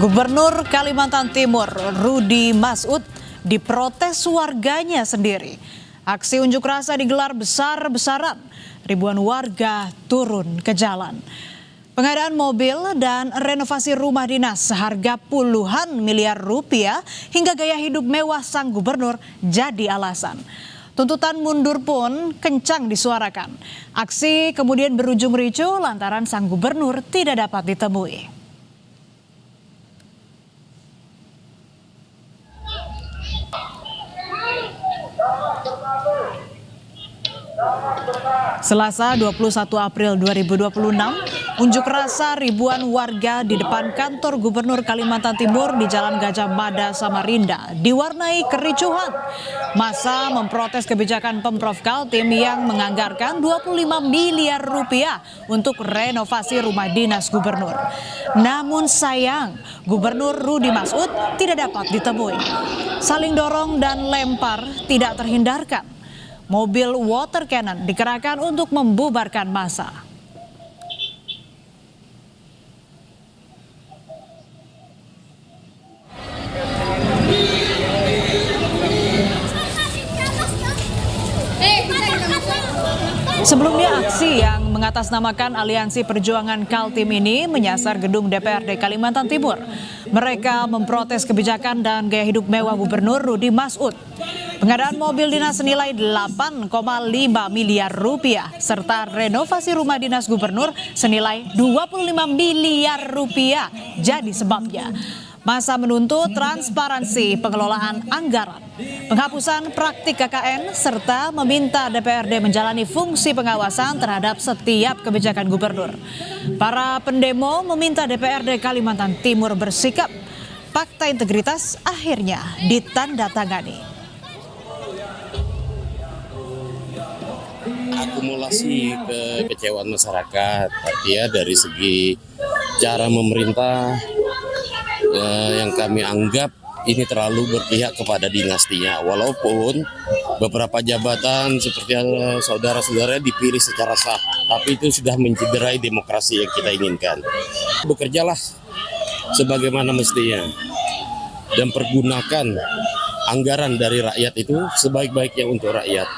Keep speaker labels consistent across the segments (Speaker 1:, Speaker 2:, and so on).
Speaker 1: Gubernur Kalimantan Timur Rudy Masud diprotes warganya sendiri. Aksi unjuk rasa digelar besar-besaran. Ribuan warga turun ke jalan. Pengadaan mobil dan renovasi rumah dinas seharga puluhan miliar rupiah hingga gaya hidup mewah sang gubernur jadi alasan. Tuntutan mundur pun kencang disuarakan. Aksi kemudian berujung ricuh lantaran sang gubernur tidak dapat ditemui. Selasa 21 April 2026, unjuk rasa ribuan warga di depan kantor Gubernur Kalimantan Timur di Jalan Gajah Mada, Samarinda diwarnai kericuhan. Massa memprotes kebijakan Pemprov Kaltim yang menganggarkan 25 miliar rupiah untuk renovasi rumah dinas gubernur. Namun sayang, Gubernur Rudy Masud tidak dapat ditemui. Saling dorong dan lempar tidak terhindarkan. Mobil water cannon dikerahkan untuk membubarkan massa. Sebelumnya aksi yang mengatasnamakan Aliansi Perjuangan Kaltim ini menyasar gedung DPRD Kalimantan Timur. Mereka memprotes kebijakan dan gaya hidup mewah Gubernur Rudy Masud. Pengadaan mobil dinas senilai 8,5 miliar rupiah serta renovasi rumah dinas gubernur senilai 25 miliar rupiah jadi sebabnya. Massa menuntut transparansi pengelolaan anggaran, penghapusan praktik KKN, serta meminta DPRD menjalani fungsi pengawasan terhadap setiap kebijakan gubernur. Para pendemo meminta DPRD Kalimantan Timur bersikap. Fakta integritas akhirnya ditandatangani.
Speaker 2: Akumulasi kekecewaan masyarakat, artinya dari segi cara memerintah yang kami anggap ini terlalu berpihak kepada dinastinya, walaupun beberapa jabatan seperti saudara-saudara dipilih secara sah, tapi itu sudah mencederai demokrasi yang kita inginkan. Bekerjalah sebagaimana mestinya dan pergunakan anggaran dari rakyat itu sebaik-baiknya untuk rakyat.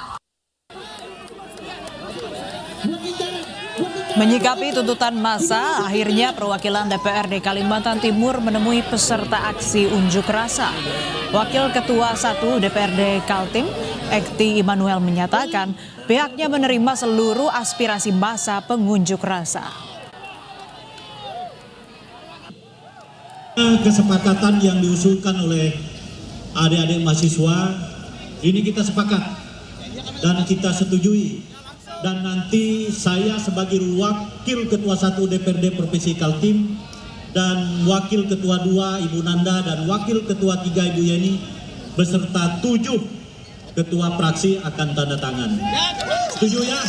Speaker 1: Menyikapi tuntutan massa, akhirnya perwakilan DPRD Kalimantan Timur menemui peserta aksi unjuk rasa. Wakil Ketua 1 DPRD Kaltim, Ekti Immanuel menyatakan pihaknya menerima seluruh aspirasi massa pengunjuk rasa.
Speaker 3: Kesepakatan yang diusulkan oleh adik-adik mahasiswa ini kita sepakat dan kita setujui. Dan nanti saya sebagai Wakil Ketua 1 DPRD Provinsi Kaltim dan Wakil Ketua 2 Ibu Nanda dan Wakil Ketua 3 Ibu Yeni beserta 7 Ketua Praksi akan tanda tangan. Setuju ya?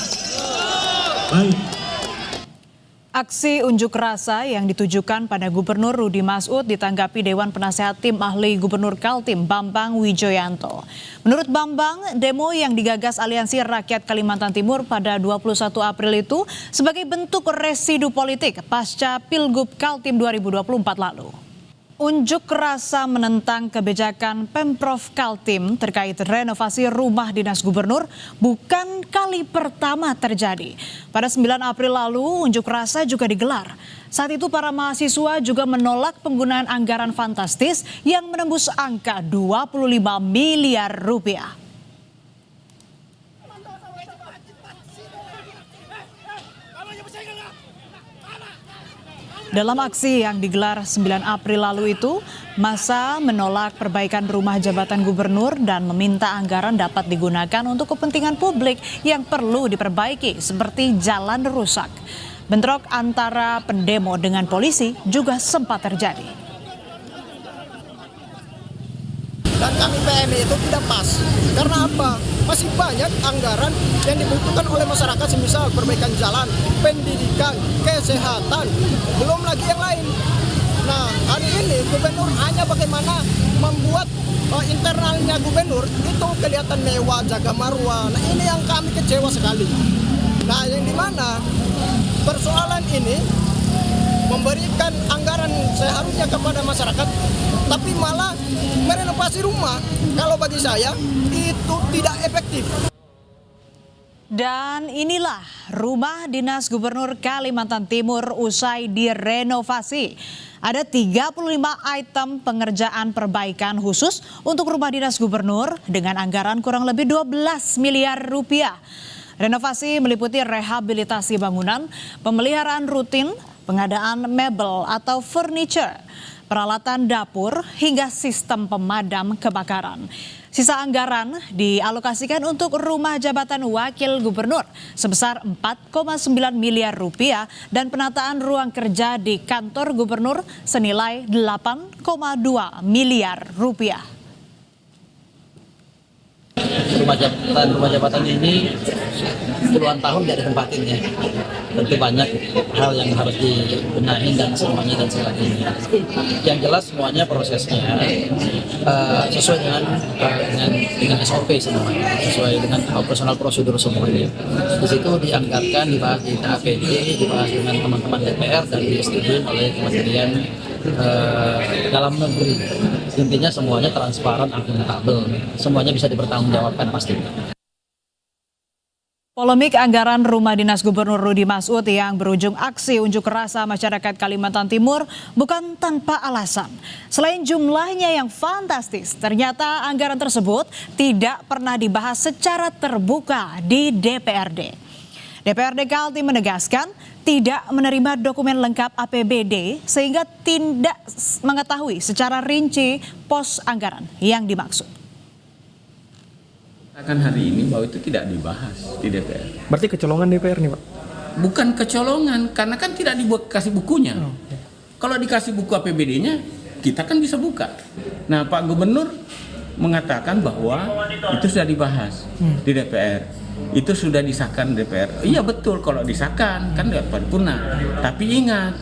Speaker 3: Baik.
Speaker 1: Aksi unjuk rasa yang ditujukan pada Gubernur Rudy Masud ditanggapi Dewan Penasehat Tim Ahli Gubernur Kaltim Bambang Wijoyanto. Menurut Bambang, demo yang digagas Aliansi Rakyat Kalimantan Timur pada 21 April itu sebagai bentuk residu politik pasca Pilgub Kaltim 2024 lalu. Unjuk rasa menentang kebijakan Pemprov Kaltim terkait renovasi rumah dinas gubernur bukan kali pertama terjadi. Pada 9 April lalu, unjuk rasa juga digelar. Saat itu para mahasiswa juga menolak penggunaan anggaran fantastis yang menembus angka 25 miliar rupiah. Dalam aksi yang digelar 9 April lalu itu, massa menolak perbaikan rumah jabatan gubernur dan meminta anggaran dapat digunakan untuk kepentingan publik yang perlu diperbaiki seperti jalan rusak. Bentrok antara pendemo dengan polisi juga sempat terjadi.
Speaker 4: Dan kami PMI itu tidak pas. Karena apa? Masih banyak anggaran yang dibutuhkan oleh masyarakat, semisal perbaikan jalan, pendidikan, kesehatan, belum lagi yang lain. Nah, hari ini gubernur hanya bagaimana membuat internalnya gubernur itu kelihatan mewah, jaga marwah. Nah, ini yang kami kecewa sekali. Nah, yang dimana persoalan ini memberikan anggaran seharusnya kepada masyarakat, tapi malah merenovasi rumah. Kalau bagi saya itu tidak efektif.
Speaker 1: Dan inilah rumah dinas Gubernur Kalimantan Timur usai direnovasi. Ada 35 item pengerjaan perbaikan khusus untuk rumah dinas gubernur dengan anggaran kurang lebih 12 miliar rupiah. Renovasi meliputi rehabilitasi bangunan, pemeliharaan rutin, pengadaan mebel atau furniture, peralatan dapur hingga sistem pemadam kebakaran. Sisa anggaran dialokasikan untuk rumah jabatan wakil gubernur sebesar 4,9 miliar rupiah dan penataan ruang kerja di kantor gubernur senilai 8,2 miliar rupiah.
Speaker 5: Rumah jabatan ini puluhan tahun tidak ditempatin ya. Tentu banyak hal yang harus dibenahi dan semuanya dan sebagainya. Yang jelas semuanya prosesnya sesuai dengan SOP semuanya, sesuai dengan operasional prosedur semuanya. Di situ dianggarkan, dibahas di APD, dibahas dengan teman-teman DPR dan disetujui oleh Kementerian Dalam Negeri. Intinya semuanya transparan, akuntabel, semuanya bisa dipertanggungjawabkan pastinya.
Speaker 1: Polemik anggaran rumah dinas Gubernur Rudi Masud yang berujung aksi unjuk rasa masyarakat Kalimantan Timur bukan tanpa alasan. Selain jumlahnya yang fantastis, ternyata anggaran tersebut tidak pernah dibahas secara terbuka di DPRD. DPRD Kaltim menegaskan tidak menerima dokumen lengkap APBD sehingga tidak mengetahui secara rinci pos anggaran yang dimaksud.
Speaker 6: Akan hari ini bahwa itu tidak dibahas di DPR.
Speaker 7: Berarti kecolongan DPR nih Pak?
Speaker 6: Bukan kecolongan, karena kan tidak dikasih bukunya. Kalau dikasih buku APBD-nya, kita kan bisa buka. Nah, Pak Gubernur mengatakan bahwa itu sudah dibahas di DPR. Itu sudah disahkan DPR. Iya betul, kalau disahkan kan tidak paripurna. Tapi ingat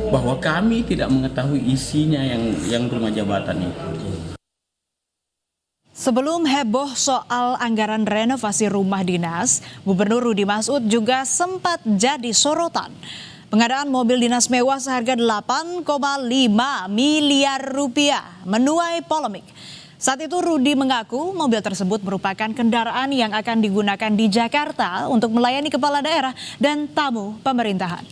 Speaker 6: bahwa kami tidak mengetahui isinya yang rumah jabatan itu.
Speaker 1: Sebelum heboh soal anggaran renovasi rumah dinas, Gubernur Rudi Masud juga sempat jadi sorotan. Pengadaan mobil dinas mewah seharga 8,5 miliar rupiah menuai polemik. Saat itu Rudi mengaku mobil tersebut merupakan kendaraan yang akan digunakan di Jakarta untuk melayani kepala daerah dan tamu pemerintahan.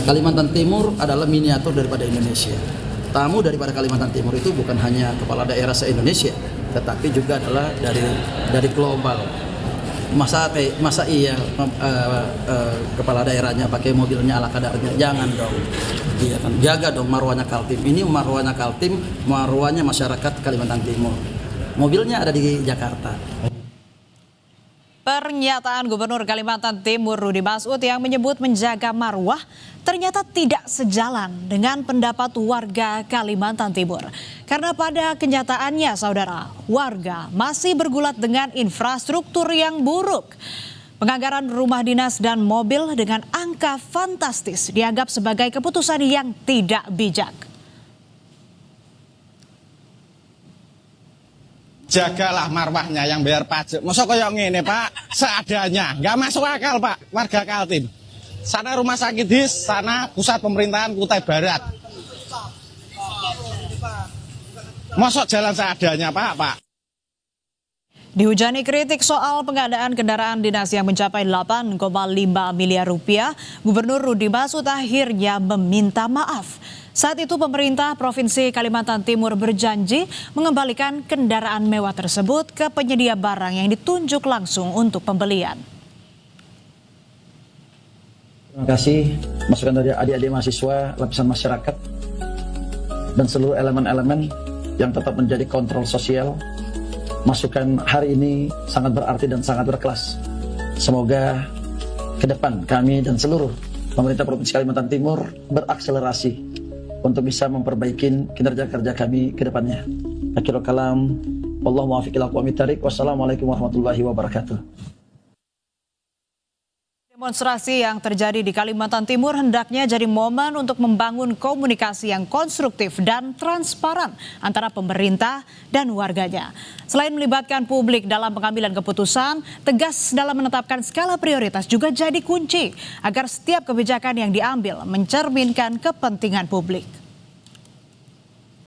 Speaker 5: Kalimantan Timur adalah miniatur daripada Indonesia. Tamu daripada Kalimantan Timur itu bukan hanya kepala daerah se-Indonesia, tetapi juga adalah dari global. Masa iya kepala daerahnya pakai mobilnya ala kadarnya? Jangan dong. Iya kan? Jaga dong marwahnya Kaltim. Ini marwahnya Kaltim, marwahnya masyarakat Kalimantan Timur. Mobilnya ada di Jakarta.
Speaker 1: Pernyataan Gubernur Kalimantan Timur Rudi Masud yang menyebut menjaga marwah ternyata tidak sejalan dengan pendapat warga Kalimantan Timur. Karena pada kenyataannya saudara, warga masih bergulat dengan infrastruktur yang buruk. Penganggaran rumah dinas dan mobil dengan angka fantastis dianggap sebagai keputusan yang tidak bijak.
Speaker 8: Jagalah marwahnya yang bayar pajak. Masa kayak ngene Pak, seadanya. Nggak masuk akal Pak, warga Kaltim. Sana rumah sakit HIS, sana pusat pemerintahan Kutai Barat. Masa jalan seadanya Pak.
Speaker 1: Dihujani kritik soal pengadaan kendaraan dinas yang mencapai 8,5 miliar rupiah, Gubernur Rudi Masud akhirnya meminta maaf. Saat itu pemerintah Provinsi Kalimantan Timur berjanji mengembalikan kendaraan mewah tersebut ke penyedia barang yang ditunjuk langsung untuk pembelian.
Speaker 5: Terima kasih masukan dari adik-adik mahasiswa, lapisan masyarakat, dan seluruh elemen-elemen yang tetap menjadi kontrol sosial. Masukan hari ini sangat berarti dan sangat berkelas. Semoga ke depan kami dan seluruh pemerintah Provinsi Kalimantan Timur berakselerasi untuk bisa memperbaiki kinerja kerja kami ke depannya. Akhirul kalam, wallahu muwaffiq ila aqwamit thariq. Wassalamualaikum warahmatullahi wabarakatuh.
Speaker 1: Demonstrasi yang terjadi di Kalimantan Timur hendaknya jadi momen untuk membangun komunikasi yang konstruktif dan transparan antara pemerintah dan warganya. Selain melibatkan publik dalam pengambilan keputusan, tegas dalam menetapkan skala prioritas juga jadi kunci agar setiap kebijakan yang diambil mencerminkan kepentingan publik.